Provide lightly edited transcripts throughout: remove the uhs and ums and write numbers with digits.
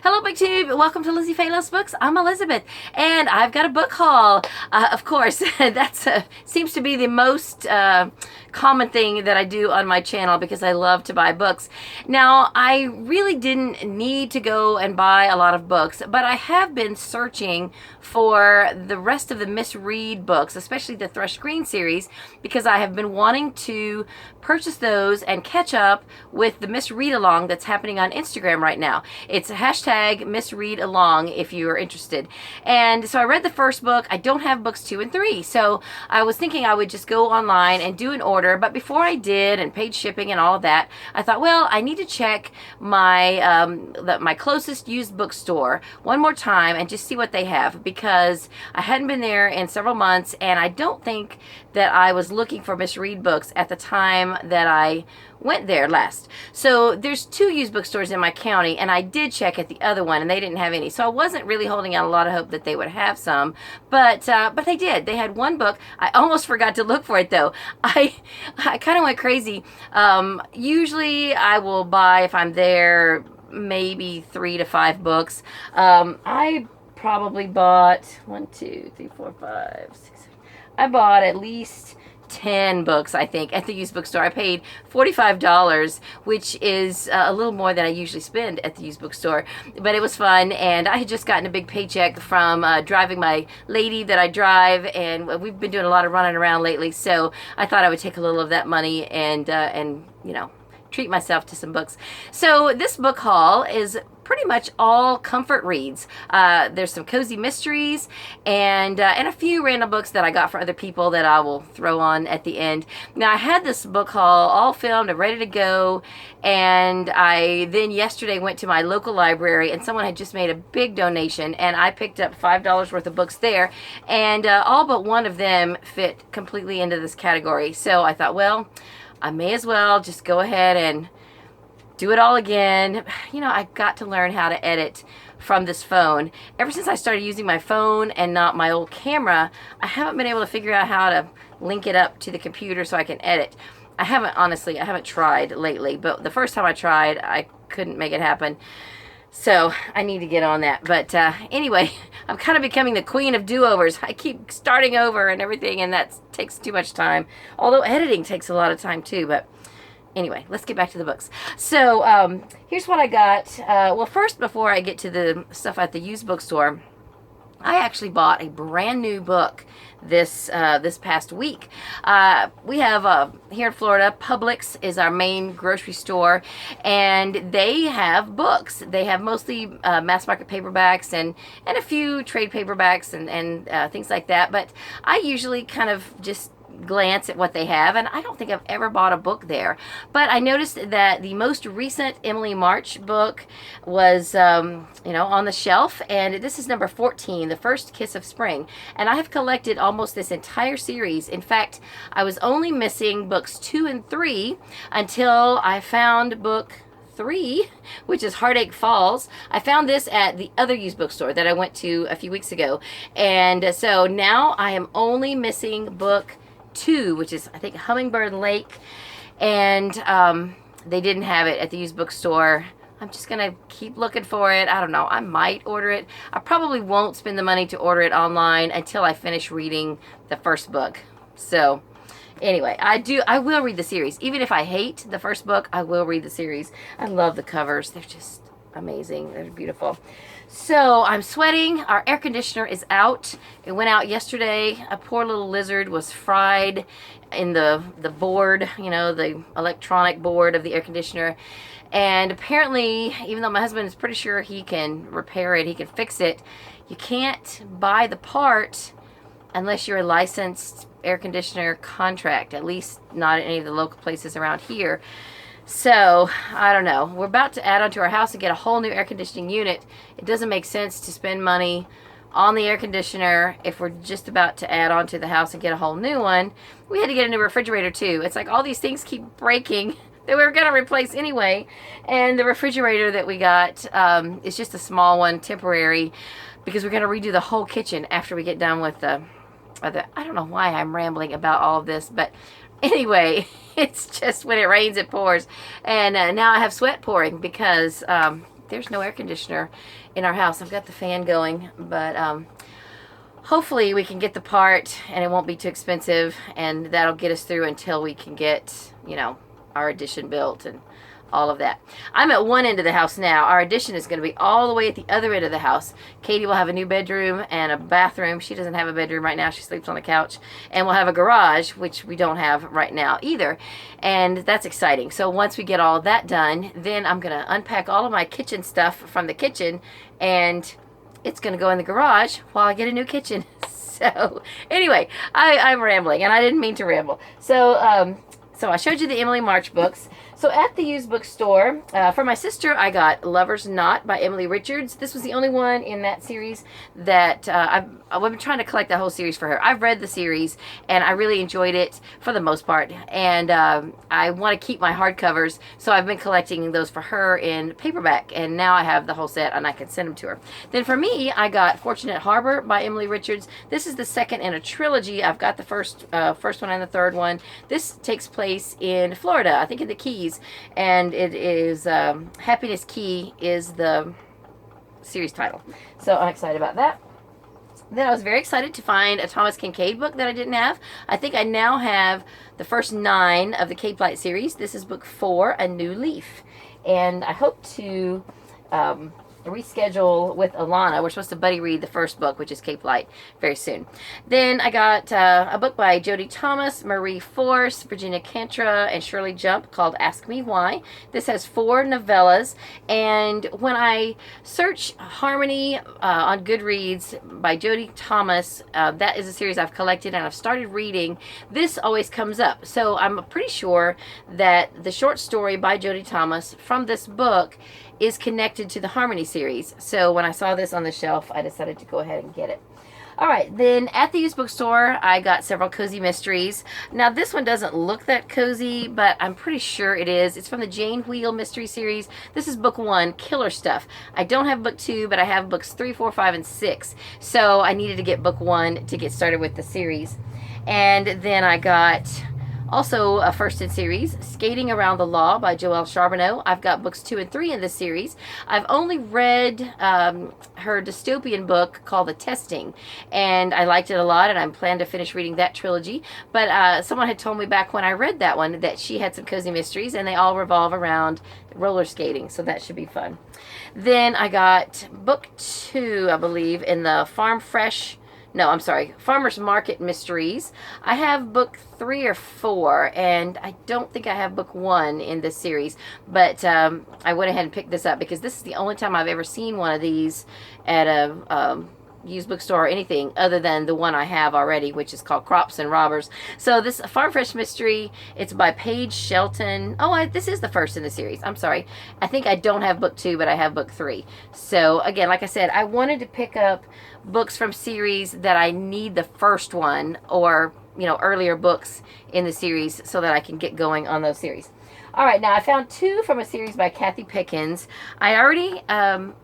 Hello, BookTube. Welcome to Lizzie Faye Loves Books. I'm Elizabeth, and I've got a book haul. Of course, that's seems to be the most common thing that I do on my channel because I love to buy books. Now, I really didn't need to go and buy a lot of books, but I have been searching for the rest of the misread books, especially the Thrush Green series, because I have been wanting to purchase those and catch up with the misread along that's happening on Instagram right now. It's a hashtag misread along if you are interested. And so I read the first book. I don't have books 2 and 3, so I was thinking I would just go online and do an order. But before I did and paid shipping and all of that, I thought, well, I need to check my my closest used bookstore one more time and just see what they have, because I hadn't been there in several months, and I don't think that I was looking for misread books at the time that I went there last. So there's 2 used bookstores in my county, and I did check at the other one and they didn't have any. So I wasn't really holding out a lot of hope that they would have some, but they did. They had one book. I almost forgot to look for it though. I kind of went crazy. Usually I will buy, if I'm there, maybe 3 to 5 books. I probably bought 1, 2, 3, 4, 5, 6. I bought at least 10 books, I think, at the used bookstore. I paid $45, which is a little more than I usually spend at the used bookstore, but it was fun. And I had just gotten a big paycheck from driving my lady that I drive, and we've been doing a lot of running around lately, so I thought I would take a little of that money and you know, treat myself to some books. So this book haul is pretty much all comfort reads. There's some cozy mysteries and a few random books that I got for other people that I will throw on at the end. Now, I had this book haul all filmed and ready to go, and I then yesterday went to my local library, and someone had just made a big donation, and I picked up $5 worth of books there, and all but one of them fit completely into this category. So I thought, well, I may as well just go ahead and do it all again. You know, I got to learn how to edit from this phone. Ever since I started using my phone and not my old camera, I haven't been able to figure out how to link it up to the computer so I can edit. Honestly, I haven't tried lately, but the first time I tried, I couldn't make it happen. So I need to get on that. But anyway, I'm kind of becoming the queen of do-overs. I keep starting over and everything, and that takes too much time. Although editing takes a lot of time too, but anyway, let's get back to the books. So here's what I got. Well, first, before I get to the stuff at the used bookstore, I actually bought a brand new book this past week. We have here in Florida, Publix is our main grocery store, and they have books. They have mostly mass market paperbacks and a few trade paperbacks and things like that. But I usually kind of just glance at what they have, and I don't think I've ever bought a book there. But I noticed that the most recent Emily March book was you know, on the shelf, and this is number 14, The First Kiss of Spring, and I have collected almost this entire series. In fact, I was only missing books 2 and 3 until I found book 3, which is Heartache Falls. I found this at the other used bookstore that I went to a few weeks ago, and so now I am only missing book 2, which is, I think, Hummingbird Lake, and they didn't have it at the used bookstore. I'm just gonna keep looking for it. I don't know, I might order it. I probably won't spend the money to order it online until I finish reading the first book. So anyway, I will read the series. Even if I hate the first book, I will read the series. I love the covers. They're just amazing. They're beautiful. So I'm sweating. Our air conditioner is out. It went out yesterday. A poor little lizard was fried in the board, you know, the electronic board of the air conditioner. And apparently, even though my husband is pretty sure he can repair it, he can fix it, you can't buy the part unless you're a licensed air conditioner contract, at least not at any of the local places around here. So, I don't know. We're about to add on to our house and get a whole new air conditioning unit. It doesn't make sense to spend money on the air conditioner if we're just about to add on to the house and get a whole new one. We had to get a new refrigerator too. It's like all these things keep breaking that we were going to replace anyway. And the refrigerator that we got is just a small one, temporary, because we're going to redo the whole kitchen after we get done with the I don't know why I'm rambling about all of this, but anyway, it's just when it rains, it pours. And now I have sweat pouring because there's no air conditioner in our house. I've got the fan going, but hopefully we can get the part and it won't be too expensive, and that'll get us through until we can get, you know, our addition built and all of that. I'm at one end of the house now. Our addition is going to be all the way at the other end of the house. Katie will have a new bedroom and a bathroom. She doesn't have a bedroom right now. She sleeps on the couch. And we'll have a garage, which we don't have right now either. And that's exciting. So once we get all that done, then I'm going to unpack all of my kitchen stuff from the kitchen, and it's going to go in the garage while I get a new kitchen. So anyway, I'm rambling, and I didn't mean to ramble. So I showed you the Emily March books. So at the used bookstore, for my sister, I got Lover's Knot by Emily Richards. This was the only one in that series that I've been trying to collect the whole series for her. I've read the series, and I really enjoyed it for the most part. And I want to keep my hardcovers, so I've been collecting those for her in paperback. And now I have the whole set, and I can send them to her. Then for me, I got Fortunate Harbor by Emily Richards. This is the second in a trilogy. I've got the first one and the third one. This takes place in Florida, I think in the Keys. And it is Happiness Key is the series title. So I'm excited about that. Then I was very excited to find a Thomas Kincaid book that I didn't have. I think I now have the first 9 of the Cape Light series. This is book 4, A New Leaf. And I hope to reschedule with Alana. We're supposed to buddy read the first book, which is Cape Light, very soon. Then I got a book by Jodie Thomas, Marie Force, Virginia Cantra, and Shirley Jump called Ask Me Why. This has 4 novellas, and when I search Harmony on Goodreads by Jodie Thomas, that is a series I've collected and I've started reading. This always comes up, so I'm pretty sure that the short story by Jodie Thomas from this book is connected to the Harmony series. So when I saw this on the shelf, I decided to go ahead and get it. All right, then at the used bookstore, I got several cozy mysteries. Now this one doesn't look that cozy, but I'm pretty sure it is. It's from the Jane Wheel mystery series. This is book 1, Killer Stuff. I don't have book 2, but I have books 3, 4, 5, and 6. So I needed to get book 1 to get started with the series. And then I got also a first in series, Skating Around the Law by Joelle Charbonneau. I've got books 2 and 3 in this series. I've only read her dystopian book called The Testing, and I liked it a lot, and I plan to finish reading that trilogy. But someone had told me back when I read that one that she had some cozy mysteries, and they all revolve around roller skating, so that should be fun. Then I got book 2, I believe, in the Farmer's Market Mysteries. I have book 3 or 4, and I don't think I have book 1 in this series, but I went ahead and picked this up because this is the only time I've ever seen one of these at a used bookstore or anything other than the one I have already, which is called Crops and Robbers. So this Farm Fresh Mystery, it's by Paige Shelton. This is the first in the series. I'm sorry. I think I don't have book 2, but I have book 3. So again, like I said, I wanted to pick up books from series that I need the first one, or earlier books in the series, so that I can get going on those series. All right, now I found 2 from a series by Kathy Pickens. I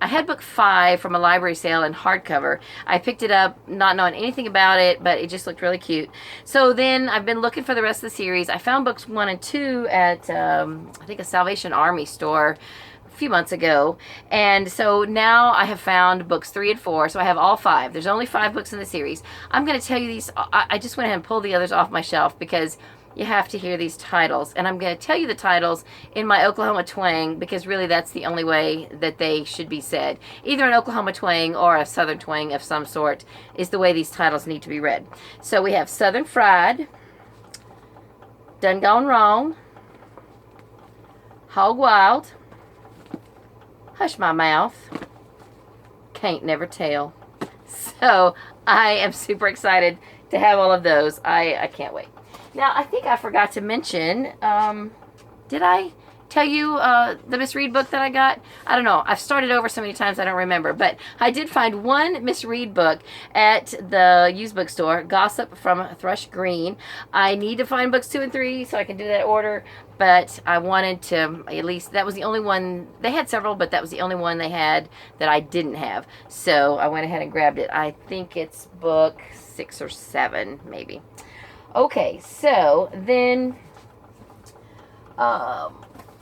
had book 5 from a library sale in hardcover. I picked it up not knowing anything about it, but it just looked really cute. So then I've been looking for the rest of the series. I found books 1 and 2 at, I think, a Salvation Army store a few months ago, and so now I have found books 3 and 4, so I have all 5. There's only 5 books in the series. I'm going to tell you these. I just went ahead and pulled the others off my shelf because you have to hear these titles, and I'm going to tell you the titles in my Oklahoma twang because really that's the only way that they should be said. Either an Oklahoma twang or a Southern twang of some sort is the way these titles need to be read. So we have Southern Fried, Done Gone Wrong, Hog Wild, Hush My Mouth, Can't Never Tell. So I am super excited to have all of those. I can't wait. Now, I think I forgot to mention, did I tell you the misread book that I got? I don't know. I've started over so many times I don't remember. But I did find one misread book at the used bookstore, Gossip from Thrush Green. I need to find books 2 and 3 so I can do that order. But I wanted to, at least, that was the only one. They had several, but that was the only one they had that I didn't have. So I went ahead and grabbed it. I think it's book 6 or 7, maybe. Okay, so then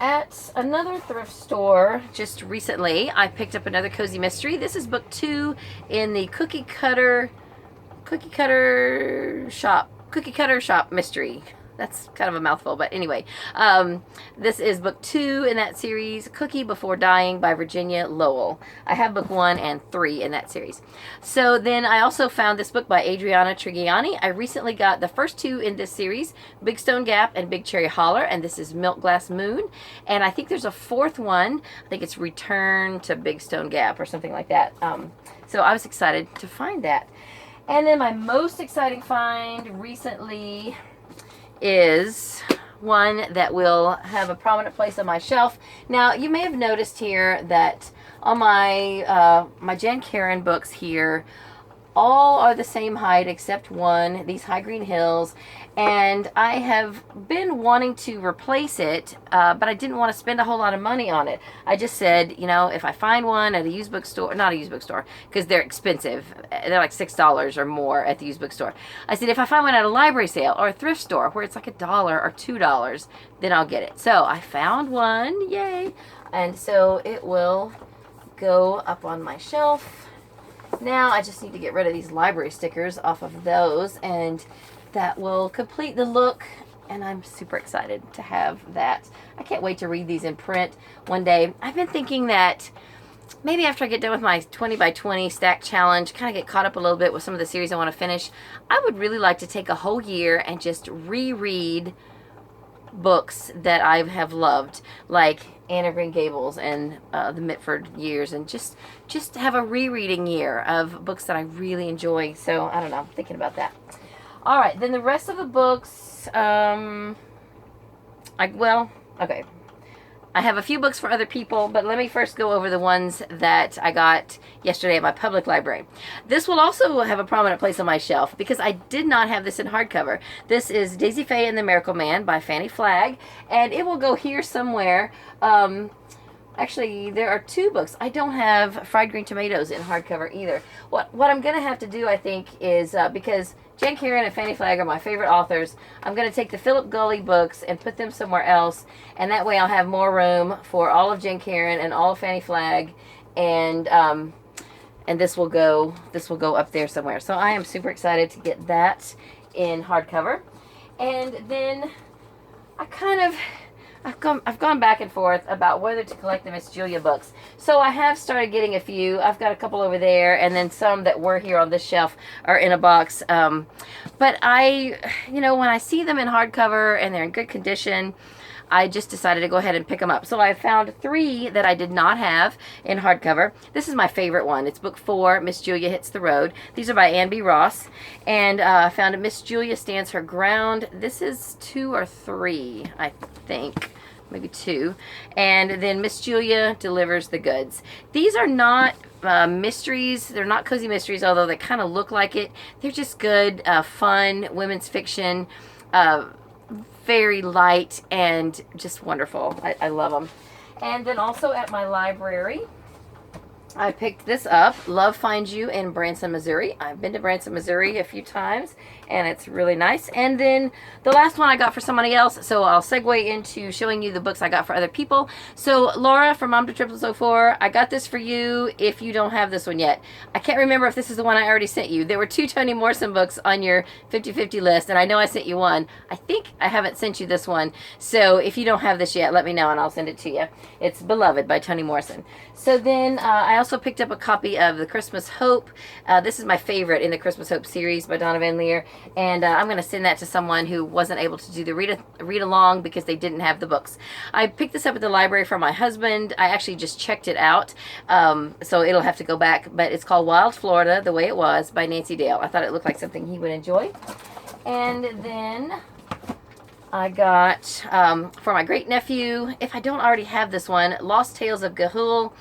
At another thrift store just recently, I picked up another cozy mystery. This is book 2 in the cookie cutter shop mystery. That's kind of a mouthful, but anyway, this is book 2 in that series, Cookie Before Dying by Virginia Lowell. I have book 1 and 3 in that series. So then I also found this book by Adriana Trigiani. I recently got the first 2 in this series, Big Stone Gap and Big Cherry Holler, and this is Milk Glass Moon. And I think there's a 4th one. I think it's Return to Big Stone Gap or something like that. So I was excited to find that. And then my most exciting find recently is one that will have a prominent place on my shelf. Now, you may have noticed here that on my my Jan Karen books here, all are the same height except one, these High Green Hills, and I have been wanting to replace it, but I didn't want to spend a whole lot of money on it. I just said, you know, if I find one at a used bookstore, not a used bookstore, because they're expensive, they're like $6 or more at the used bookstore. I said, if I find one at a library sale or a thrift store where it's like $1 or $2, then I'll get it. So I found one, yay, and so it will go up on my shelf. Now I just need to get rid of these library stickers off of those, and that will complete the look, and I'm super excited to have that. I can't wait to read these in print one day. I've been thinking that maybe after I get done with my 20 by 20 stack challenge, kind of get caught up a little bit with some of the series I want to finish, I would really like to take a whole year and just reread books that I have loved, like Anne of Green Gables and the Mitford years, and just have a rereading year of books that I really enjoy. So I don't know, I'm thinking about that. All right, then the rest of the books, okay. I have a few books for other people, but let me first go over the ones that I got yesterday at my public library. This will also have a prominent place on my shelf because I did not have this in hardcover. This is Daisy Faye and the Miracle Man by Fannie Flagg, and it will go here somewhere. Actually, there are 2 books. I don't have Fried Green Tomatoes in hardcover either. What I'm going to have to do, I think, is because Jan Karen and Fannie Flagg are my favorite authors, I'm going to take the Philip Gully books and put them somewhere else, and that way I'll have more room for all of Jan Karen and all of Fannie Flagg, and this will go up there somewhere. So I am super excited to get that in hardcover. And then I've gone back and forth about whether to collect the Miss Julia books. So I have started getting a few. I've got a couple over there, and then some that were here on this shelf are in a box. But when I see them in hardcover and they're in good condition, I just decided to go ahead and pick them up. So I found 3 that I did not have in hardcover. This is my favorite one. It's book 4, Miss Julia Hits the Road. These are by Ann B. Ross. And I found Miss Julia Stands Her Ground. This is 2 or 3, I think. Maybe 2. And then Miss Julia Delivers the Goods. These are not mysteries. They're not cozy mysteries, although they kind of look like it. They're just good, fun women's fiction. Very light and just wonderful. I love them. And then also at my library, I picked this up, Love Finds You in Branson, Missouri. I've been to Branson, Missouri a few times, and it's really nice. And then the last one I got for somebody else, so I'll segue into showing you the books I got for other people. So Laura from Mom to 0004, I got this for you if you don't have this one yet. I can't remember if this is the one I already sent you. There were 2 Toni Morrison books on your 50/50 list, and I know I sent you one. I think I haven't sent you this one. So if you don't have this yet, let me know and I'll send it to you. It's Beloved by Toni Morrison. So then I also picked up a copy of The Christmas Hope. This is my favorite in the Christmas Hope series by Donna Van Leer, and I'm going to send that to someone who wasn't able to do the read along because they didn't have the books. I picked this up at the library for my husband. I actually just checked it out, so it'll have to go back, but it's called Wild Florida, The Way It Was by Nancy Dale. I thought it looked like something he would enjoy. And then I got, for my great nephew, if I don't already have this one, Lost Tales of Gahul.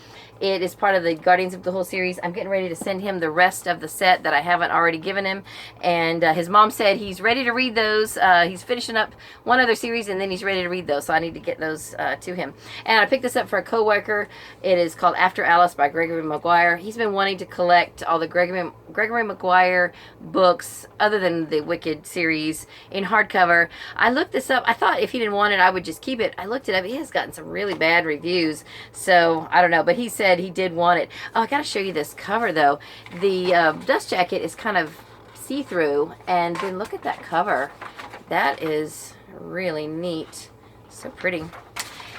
It is part of the Guardians of the Whole series. I'm getting ready to send him the rest of the set that I haven't already given him. And his mom said he's ready to read those. He's finishing up one other series, and then he's ready to read those. So I need to get those to him. And I picked this up for a coworker. It is called After Alice by Gregory Maguire. He's been wanting to collect all the Gregory Maguire books other than the Wicked series in hardcover. I looked this up. I thought if he didn't want it, I would just keep it. I looked it up. He has gotten some really bad reviews. So I don't know, but he said he did want it. Oh, I got to show you this cover though. The dust jacket is kind of see-through, and then look at that cover. That is really neat. So pretty.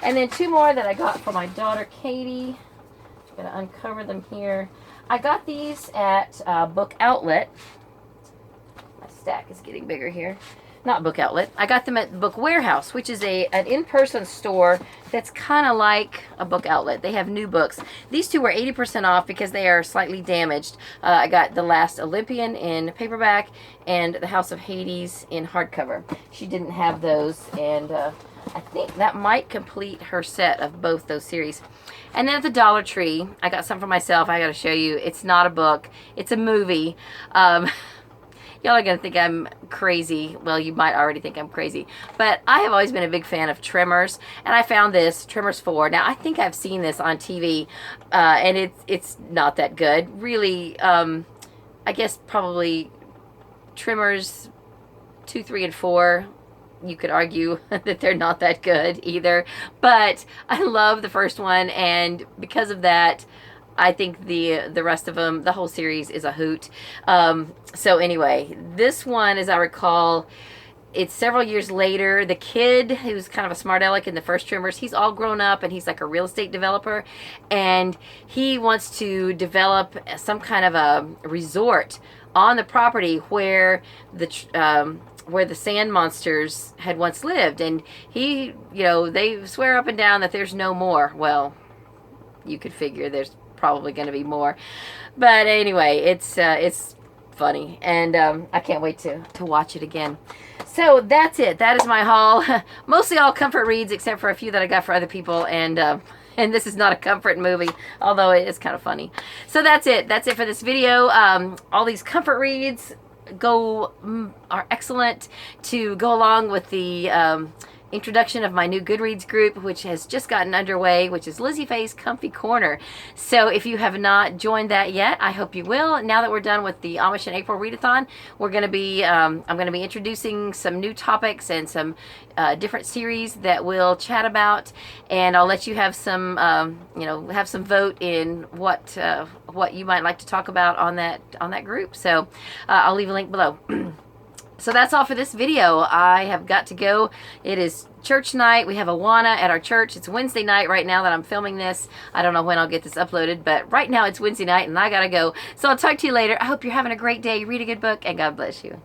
And then two more that I got for my daughter Katie. I'm going to uncover them here. I got these at Book Outlet. My stack is getting bigger here. Not Book Outlet. I got them at Book Warehouse, which is an in-person store that's kind of like a Book Outlet. They have new books. These two were 80% off because they are slightly damaged. I got The Last Olympian in paperback and The House of Hades in hardcover. She didn't have those, and I think that might complete her set of both those series. And then at the Dollar Tree, I got some for myself. I got to show you. It's not a book. It's a movie. Y'all are going to think I'm crazy. Well, you might already think I'm crazy. But I have always been a big fan of Tremors. And I found this, Tremors 4. Now, I think I've seen this on TV. And it's not that good. Really, I guess probably Tremors 2, 3, and 4. You could argue that they're not that good either. But I love the first one. And because of that, I think the rest of them, the whole series, is a hoot. So anyway, this one, as I recall, it's several years later. The kid, who's kind of a smart aleck in the first Tremors, he's all grown up, and he's like a real estate developer. And he wants to develop some kind of a resort on the property where the sand monsters had once lived. And he, they swear up and down that there's no more. Well, you could figure there's probably going to be more, but anyway, it's funny, and I can't wait to watch it again. So that's it. That is my haul. Mostly all comfort reads, except for a few that I got for other people, and this is not a comfort movie, although it is kind of funny. So that's it. That's it for this video. All these comfort reads are excellent to go along with the introduction of my new Goodreads group, which has just gotten underway, which is Lizzie Faye's Comfy Corner. So if you have not joined that yet, I hope you will. Now that we're done with the Amish and April readathon, we're going to be I'm going to be introducing some new topics and some different series that we'll chat about, and I'll let you have some have some vote in what you might like to talk about on that group. So I'll leave a link below. So that's all for this video. I have got to go. It is church night. We have Awana at our church. It's Wednesday night right now that I'm filming this. I don't know when I'll get this uploaded, but right now it's Wednesday night and I gotta go. So I'll talk to you later. I hope you're having a great day. Read a good book, and God bless you.